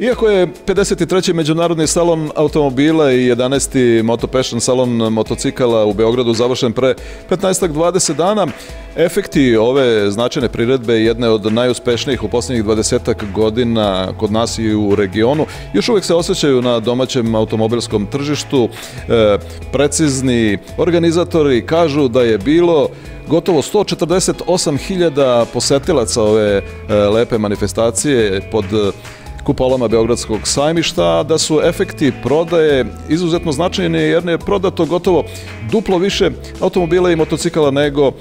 Iako je 53. Međunarodni salon automobila i 11. Moto Passion salon motocikala u Beogradu završen pre 15-20 dana, efekti ove značajne priredbe, jedne od najuspešnijih u posljednjih 20 godina kod nas i u regionu, još uvijek se osjećaju na domaćem automobilskom tržištu. Precizni organizatori kažu da je bilo gotovo 148.000 posetilaca ove lepe manifestacije pod kupolama Beogradskog sajmišta, da su efekti prodaje izuzetno značajni jer je prodato gotovo duplo više automobila i motocikala nego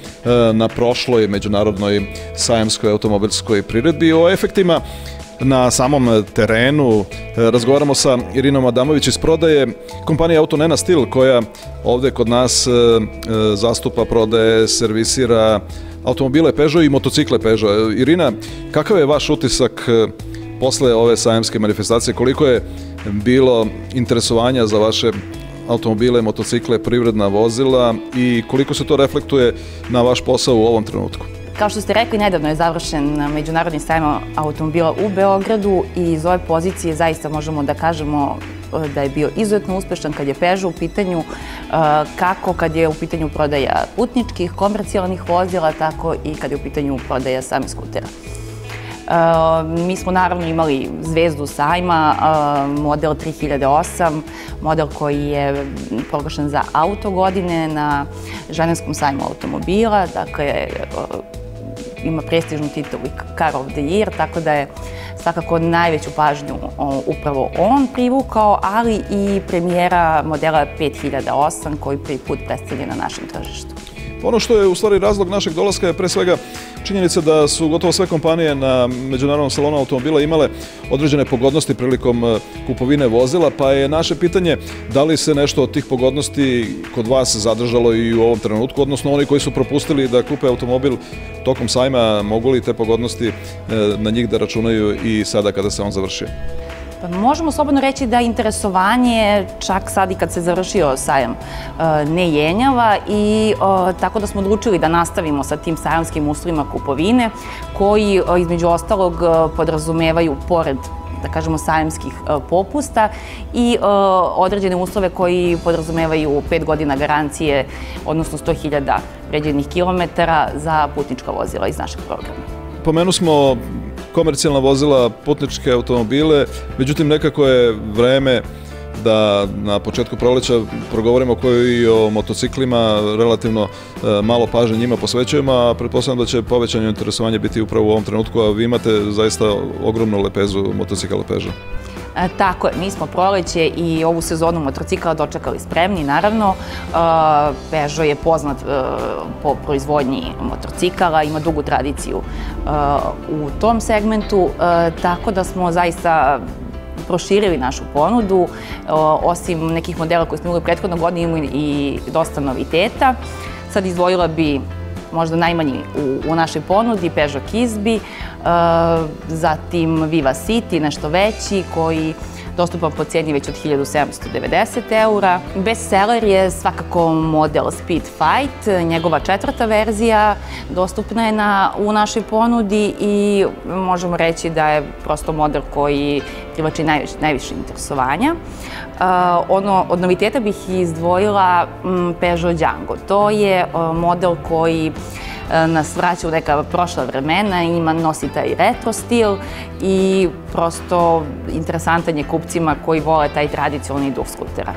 na prošloj međunarodnoj sajamskoj automobilskoj priredbi. O efektima na samom terenu razgovaramo sa Irinom Adamović iz prodaje kompanije Auto Nena Stil, koja ovde kod nas zastupa, prodaje, servisira automobile Peugeot i motocikle Peugeot. Irina, kakav je vaš utisak posle ove sajamske manifestacije? Koliko je bilo interesovanja za vaše automobile, motocikle, privredna vozila i koliko se to reflektuje na vaš posao u ovom trenutku? Kao što ste rekli, nedavno je završen Međunarodni sajam automobila u Beogradu i iz ove pozicije zaista možemo da kažemo da je bio izuzetno uspešan kad je Peugeot u pitanju, kako kad je u pitanju prodaja putničkih, komercijalnih vozila, tako i kad je u pitanju prodaja samih skutera. Mi smo naravno imali zvezdu sajma, model 3008, model koji je proglašen za auto godine na Ženevskom sajmu automobila, dakle ima prestižnu titulu Car of the Year, tako da je svakako najveću pažnju upravo on privukao, ali i premijera modela 5008 koji prvi put predstavlja na našem tržištu. Ono što je u stvari razlog našeg dolaska je pre svega činjenica da su gotovo sve kompanije na Međunarodnom salonu automobila imale određene pogodnosti prilikom kupovine vozila, pa je naše pitanje da li se nešto od tih pogodnosti kod vas zadržalo i u ovom trenutku, odnosno oni koji su propustili da kupe automobil tokom sajma, mogu li te pogodnosti na njih da računaju i sada kada se on završio? Možemo slobodno reći da interesovanje, čak sad i kad se završio sajam, ne jenjava i tako da smo odlučili da nastavimo sa tim sajamskim uslovima kupovine koji između ostalog podrazumevaju, pored da kažemo sajamskih popusta, i određene uslove koji podrazumevaju 5 godina garancije, odnosno 100.000 pređenih kilometara za putnička vozila iz našeg programa. Pomenu smo komercijalna vozila, putničke automobile, međutim nekako je vreme da na početku proleća progovorimo i o motociklima, relativno malo pažnje njima posvećujemo, a pretpostavljam da će povećanje interesovanja biti upravo u ovom trenutku, a vi imate zaista ogromnu lepezu motocikala Peugeot. Tako je, mi smo proleće i ovu sezonu motocikla dočekali spremni, naravno. Peugeot je poznat po proizvodnji motocikala, ima dugu tradiciju u tom segmentu, tako da smo zaista proširili našu ponudu. Osim nekih modela koje smo imali prethodno godine, imamo i dosta noviteta. Sad izdvojila bi možda najmanji u našoj ponudi, Peugeot Kisby, zatim Viva City, nešto veći, koji dostupan po cijeni već od 1.790 €. Bestseller je svakako model Speed Fight, njegova 4. verzija dostupna je u našoj ponudi i možemo reći da je prosto model koji privlači najviše interesovanja. Od noviteta bih izdvojila Peugeot Django. To je model koji nas vraća u neka prošla vremena, nosi taj retro stil i prosto interesantan je kupcima koji vole taj tradicionalni duh skutera.